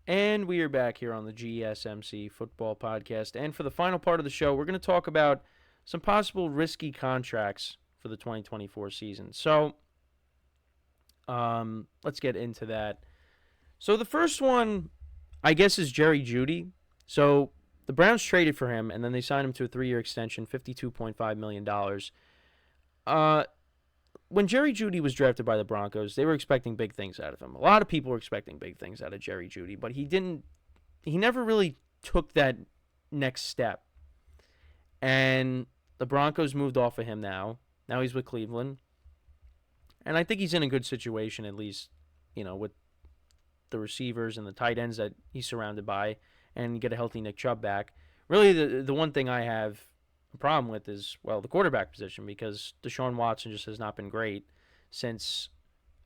And we are back here on the GSMC Football Podcast. And for the final part of the show, we're going to talk about some possible risky contracts for the 2024 season. So, let's get into that. So, the first one, I guess, is Jerry Jeudy. So, the Browns traded for him, and then they signed him to a 3-year extension, $52.5 million. When Jerry Jeudy was drafted by the Broncos, they were expecting big things out of him. A lot of people were expecting big things out of Jerry Jeudy, but he never really took that next step. And the Broncos moved off of him now. Now he's with Cleveland. And I think he's in a good situation, at least, with the receivers and the tight ends that he's surrounded by, and you get a healthy Nick Chubb back. Really, the one thing I have problem with is, well, the quarterback position, because Deshaun Watson just has not been great since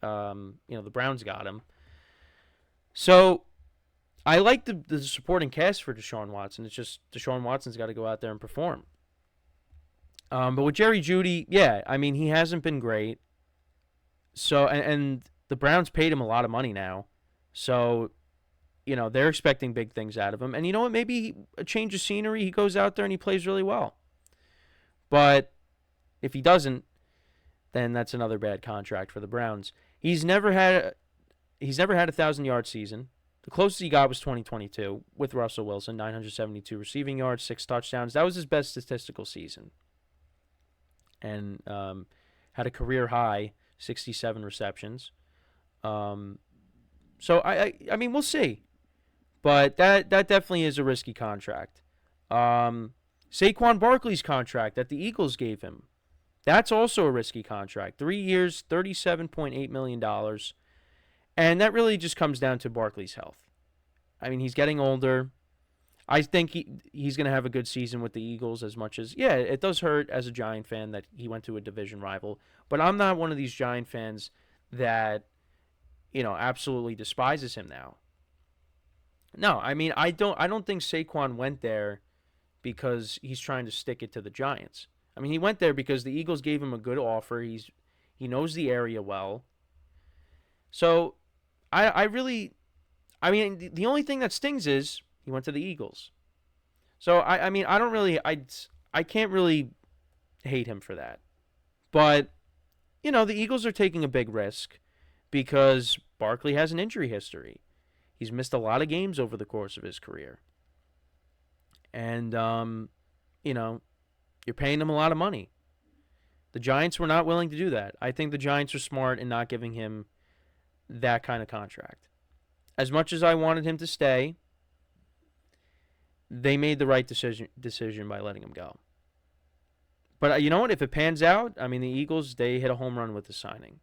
the Browns got him. So I like the supporting cast for Deshaun Watson. It's just Deshaun Watson's got to go out there and perform. But with Jerry Jeudy, yeah, I mean, he hasn't been great. So and the Browns paid him a lot of money now. So they're expecting big things out of him. And you know what? Maybe a change of scenery, he goes out there and he plays really well. But if he doesn't, then that's another bad contract for the Browns. He's never had a 1,000-yard season. The closest he got was 2022 with Russell Wilson, 972 receiving yards, 6 touchdowns. That was his best statistical season. And had a career high 67 receptions. So I mean, we'll see. But that definitely is a risky contract. Saquon Barkley's contract that the Eagles gave him, that's also a risky contract. 3 years, $37.8 million. And that really just comes down to Barkley's health. I mean, he's getting older. I think he's going to have a good season with the Eagles, as much as, yeah, it does hurt as a Giant fan that he went to a division rival. But I'm not one of these Giant fans that, absolutely despises him now. No, I mean, I don't think Saquon went there because he's trying to stick it to the Giants. I mean, he went there because the Eagles gave him a good offer. He knows the area well. So, I mean, the only thing that stings is he went to the Eagles. So, I mean, I can't really hate him for that. But, the Eagles are taking a big risk because Barkley has an injury history. He's missed a lot of games over the course of his career. And, you're paying him a lot of money. The Giants were not willing to do that. I think the Giants are smart in not giving him that kind of contract. As much as I wanted him to stay, they made the right decision by letting him go. But you know what? If it pans out, I mean, the Eagles, they hit a home run with the signing.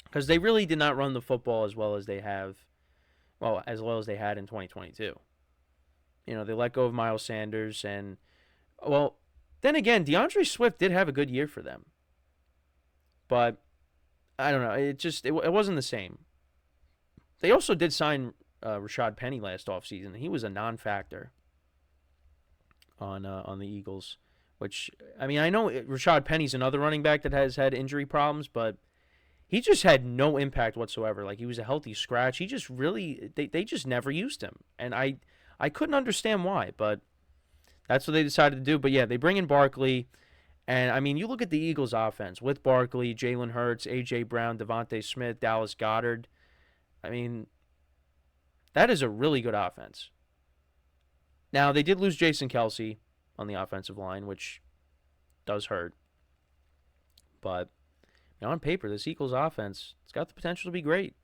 Because they really did not run the football as well as they had in 2022. They let go of Miles Sanders, and, well, then again, DeAndre Swift did have a good year for them. But, I don't know, it wasn't the same. They also did sign Rashad Penny last offseason. He was a non-factor on the Eagles, which, I mean, I know Rashad Penny's another running back that has had injury problems, but he just had no impact whatsoever. Like, he was a healthy scratch. He just really, they just never used him. And I couldn't understand why, but that's what they decided to do. But, yeah, they bring in Barkley. And, I mean, you look at the Eagles' offense with Barkley, Jalen Hurts, A.J. Brown, Devontae Smith, Dallas Goedert. I mean, that is a really good offense. Now, they did lose Jason Kelce on the offensive line, which does hurt. But, on paper, this Eagles offense, it's got the potential to be great.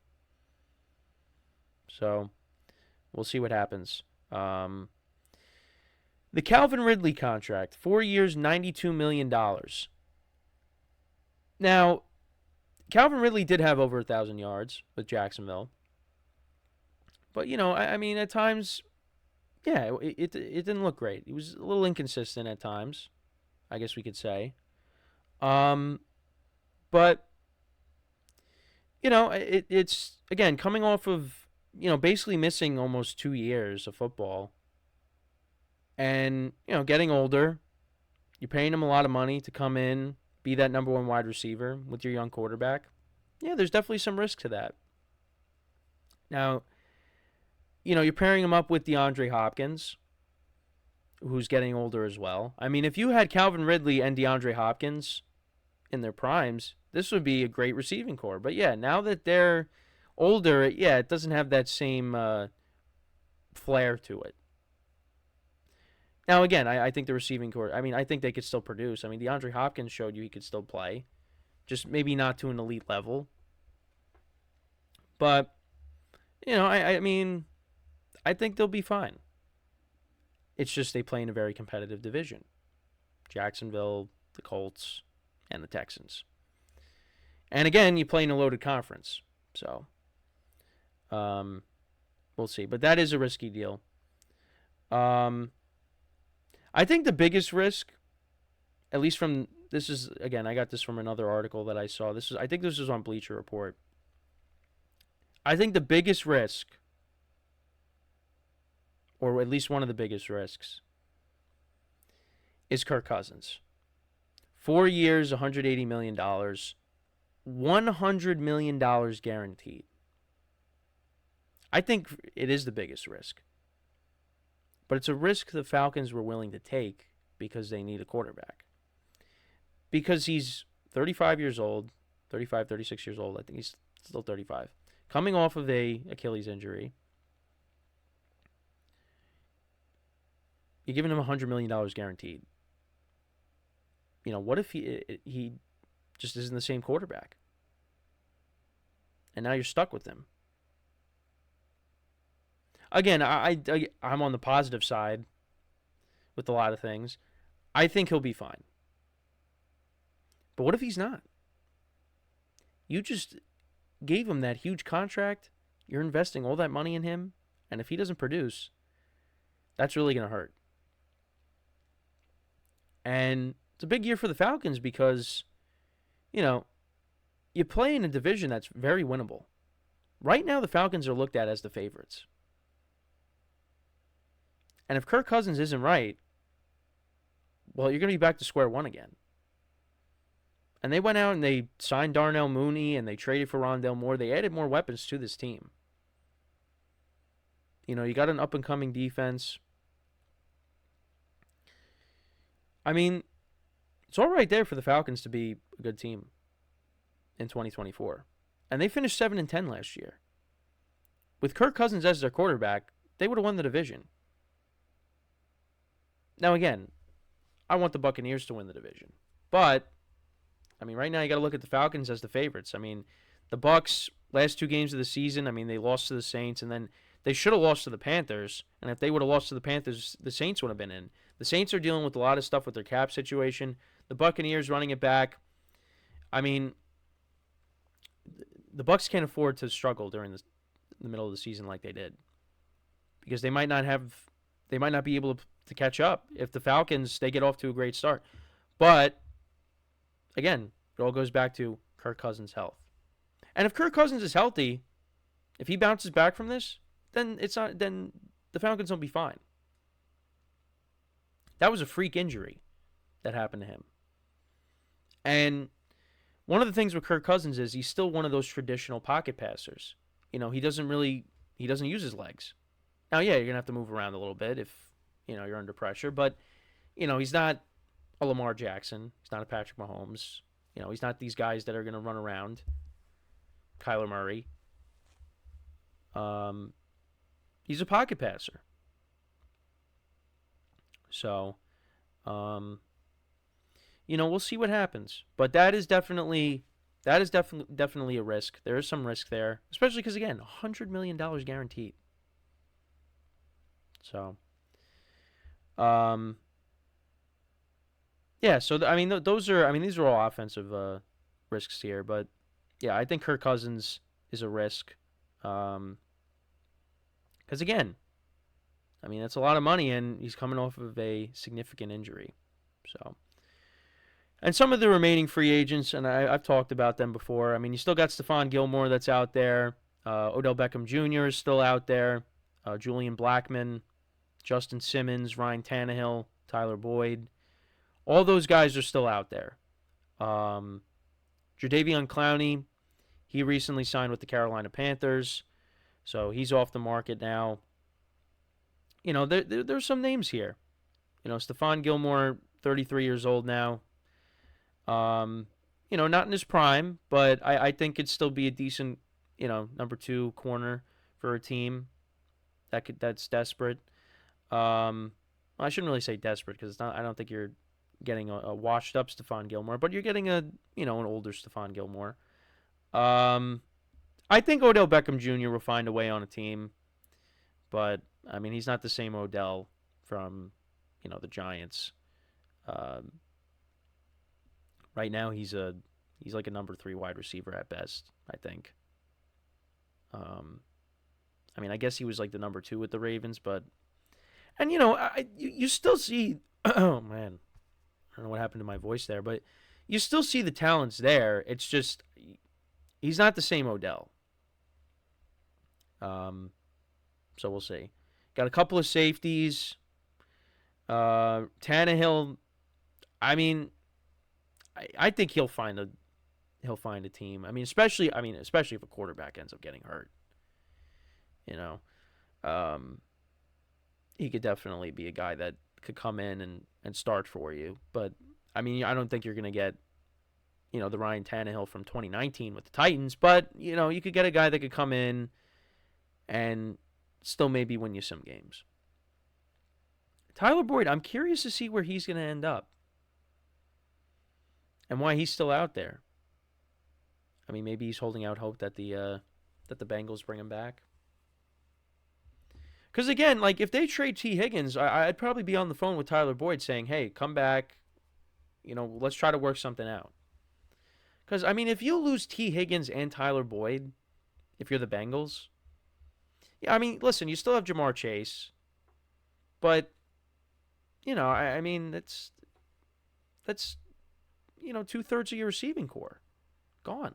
So, we'll see what happens. The Calvin Ridley contract, 4 years, $92 million. Now, Calvin Ridley did have over 1,000 yards with Jacksonville. But, I mean, at times, yeah, it didn't look great. He was a little inconsistent at times, I guess we could say. But, it's, again, coming off of, basically missing almost 2 years of football. And, getting older, you're paying him a lot of money to come in, be that number one wide receiver with your young quarterback. Yeah, there's definitely some risk to that. Now, you're pairing him up with DeAndre Hopkins, who's getting older as well. I mean, if you had Calvin Ridley and DeAndre Hopkins in their primes, this would be a great receiving core. But yeah, now that they're older, it doesn't have that same flair to it. Now, again, I think the receiving core, I think they could still produce. I mean, DeAndre Hopkins showed you he could still play, just maybe not to an elite level. But, I mean, I think they'll be fine. It's just they play in a very competitive division. Jacksonville, the Colts, and the Texans. And again, you play in a loaded conference. So, we'll see. But that is a risky deal. I think the biggest risk, at least from, this is, again, I got this from another article that I saw. I think this was on Bleacher Report. I think the biggest risk, or at least one of the biggest risks, is Kirk Cousins. 4 years, $180 million. $100 million guaranteed. I think it is the biggest risk. But it's a risk the Falcons were willing to take because they need a quarterback. Because he's 35 years old, 35, 36 years old. I think he's still 35. Coming off of a Achilles injury. You're giving him $100 million guaranteed. What if he just isn't the same quarterback? And now you're stuck with him. Again, I'm on the positive side with a lot of things. I think he'll be fine. But what if he's not? You just gave him that huge contract. You're investing all that money in him. And if he doesn't produce, that's really going to hurt. And it's a big year for the Falcons because, you play in a division that's very winnable. Right now, the Falcons are looked at as the favorites. And if Kirk Cousins isn't right, well, you're going to be back to square one again. And they went out and they signed Darnell Mooney and they traded for Rondale Moore. They added more weapons to this team. You got an up-and-coming defense. I mean, it's all right there for the Falcons to be a good team in 2024. And they finished 7-10 last year. With Kirk Cousins as their quarterback, they would have won the division. Now, again, I want the Buccaneers to win the division. But, right now you got to look at the Falcons as the favorites. The Bucs, last 2 games of the season, they lost to the Saints, and then they should have lost to the Panthers. And if they would have lost to the Panthers, the Saints would have been in. The Saints are dealing with a lot of stuff with their cap situation. The Buccaneers running it back. The Bucs can't afford to struggle during the middle of the season like they did. Because they might not be able to catch up if the Falcons, they get off to a great start. But, again, it all goes back to Kirk Cousins' health. And if Kirk Cousins is healthy, if he bounces back from this, then the Falcons will be fine. That was a freak injury that happened to him. And one of the things with Kirk Cousins is he's still one of those traditional pocket passers. He doesn't use his legs. Now, yeah, you're going to have to move around a little bit if, you're under pressure. But, he's not a Lamar Jackson. He's not a Patrick Mahomes. He's not these guys that are going to run around. Kyler Murray. He's a pocket passer. So, we'll see what happens. But that is definitely a risk. There is some risk there, especially because, again, $100 million guaranteed. So, so those are, these are all offensive risks here, but yeah, I think Kirk Cousins is a risk. Because again, that's a lot of money, and he's coming off of a significant injury. So, and some of the remaining free agents, and I've talked about them before. You still got Stephon Gilmore that's out there. Odell Beckham Jr. is still out there. Julian Blackmon, Justin Simmons, Ryan Tannehill, Tyler Boyd. All those guys are still out there. Jadeveon Clowney, he recently signed with the Carolina Panthers, so he's off the market now. there's some names here. Stephon Gilmore, 33 years old now. Not in his prime, but I think it'd still be a decent, number 2 corner for a team that's desperate. I shouldn't really say desperate because I don't think you're getting a washed up Stephon Gilmore, but you're getting an older Stephon Gilmore. I think Odell Beckham Jr. will find a way on a team, but I mean he's not the same Odell from the Giants. Right now he's like a number 3 wide receiver at best, I think. I mean I guess he was like the number 2 with the Ravens, but you still see oh man, I don't know what happened to my voice there, but you still see the talents there. It's just he's not the same Odell. So we'll see. Got a couple of safeties. Tannehill, I mean, I think he'll find a team. I mean, especially if a quarterback ends up getting hurt. He could definitely be a guy that could come in and start for you. But I mean, I don't think you're gonna get the Ryan Tannehill from 2019 with the Titans. But you could get a guy that could come in and still maybe win you some games. Tyler Boyd, I'm curious to see where he's going to end up and why he's still out there. I mean, maybe he's holding out hope that the Bengals bring him back. Because again, like if they trade T. Higgins, I'd probably be on the phone with Tyler Boyd saying, "Hey, come back. Let's try to work something out." Because I mean, if you lose T. Higgins and Tyler Boyd, if you're the Bengals. Yeah, I mean, listen, you still have Jamar Chase, but I mean, that's 2/3 of your receiving core gone.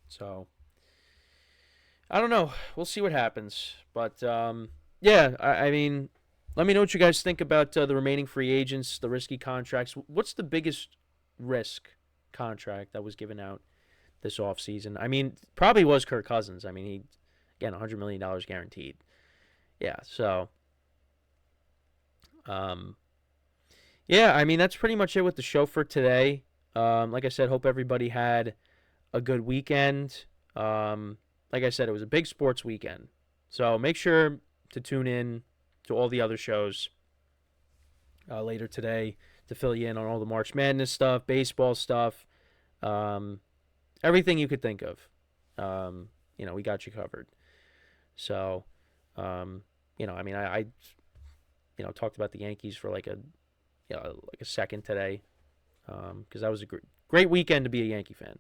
So I don't know. We'll see what happens, but yeah, I mean, let me know what you guys think about the remaining free agents, the risky contracts. What's the biggest risk contract that was given out this offseason? I mean, probably was Kirk Cousins. I mean, again, $100 million guaranteed. Yeah, so, yeah, I mean, that's pretty much it with the show for today. Like I said, hope everybody had a good weekend. Like I said, it was a big sports weekend. So make sure to tune in to all the other shows later today to fill you in on all the March Madness stuff, baseball stuff, everything you could think of. We got you covered. So, I mean, I talked about the Yankees for like a second today, because that was a great weekend to be a Yankee fan.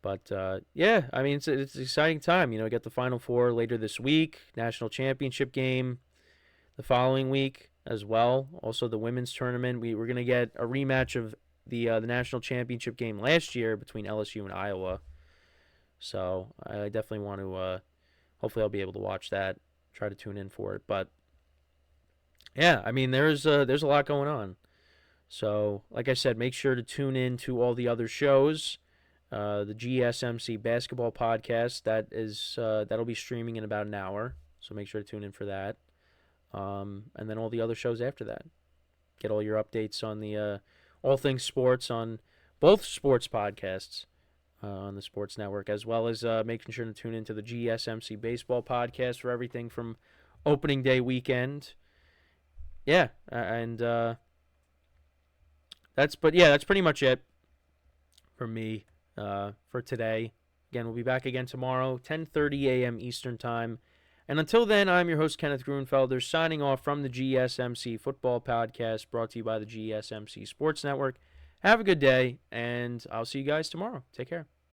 But yeah, I mean, it's an exciting time. Get the Final Four later this week, national championship game the following week as well. Also, the women's tournament. We're gonna get a rematch of the national championship game last year between LSU and Iowa. So I definitely want to. Hopefully, I'll be able to watch that. Try to tune in for it. But yeah, I mean, there's a lot going on. So, like I said, make sure to tune in to all the other shows. The GSMC Basketball Podcast that'll be streaming in about an hour. So make sure to tune in for that. And then all the other shows after that. Get all your updates on the all things sports on both sports podcasts on the Sports Network, as well as making sure to tune into the GSMC Baseball Podcast for everything from opening day weekend. Yeah, and that's pretty much it for me for today. Again, we'll be back again tomorrow, 10:30 a.m. Eastern Time. And until then, I'm your host, Kenneth Grunfelder, signing off from the GSMC Football Podcast, brought to you by the GSMC Sports Network. Have a good day, and I'll see you guys tomorrow. Take care.